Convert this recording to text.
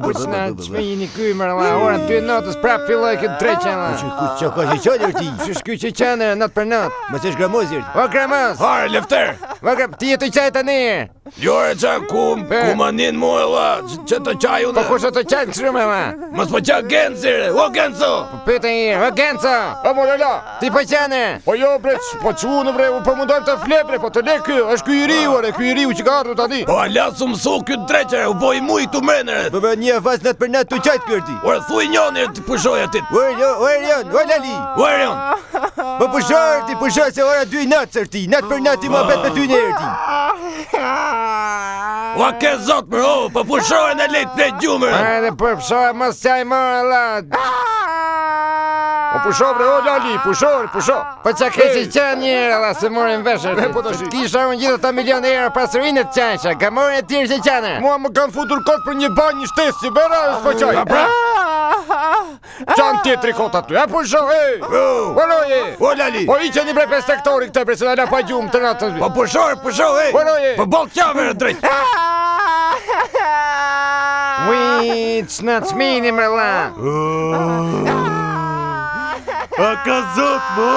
Kuçna çmejini ky më radha, ora 2 natës prap filloi këtë dreqen. Çka ka që qenë ti? Si ky që qenë nat për nat. Mos e shgramozi. O gramas. Hare, lefter! Ti e të qaj tani. Jore qa ku ma nin mu e la, që të qaj unë. Po kush të qaj të shumë ma? Mos po qa Genzire, o Genzo! Po pyte i, o Genzo! O Morela! Ti po qene? Po jo bre, po qunë bre, po mundojmë të flepre, po të le ky, është ky i riu, ky i riu që ka ardhur tani. Po alas u mësu ky dreqere, u boj mu i tu menere. Po një vaz nat për nat tu qajt kërti. Ore thuj njoni të pushoj atit. Orion, o Lali. Orion! Po pushoj se ora 2 natë sërti, nat për nat i më bet me ty në erti. Ua ke zot më, po pushoj në lejt për gjumër. Ajde pushoj, mos qaj më, la. Po pusho bre, o Lali, pusho. Po qa ke që qanë njërë, la, se morin veshër. Po të shi. Kisha unë gjithë ta milion euro pasurinë të qanësha, ka morin e tjerë që qanë. Mua më kanë futur kot për një banjë një shtesë, si bëra, s'po qaj. Qanë tjetëri kot aty, e pusho, e. Vëroje. O Lali! Po i që një bre për sektori këtë, bre, se da la pa gjumë të natë. Po pushoj, e. Vëroje. Po bol qave në drejt. Ui, qëna qmini më la. A ka zot mo!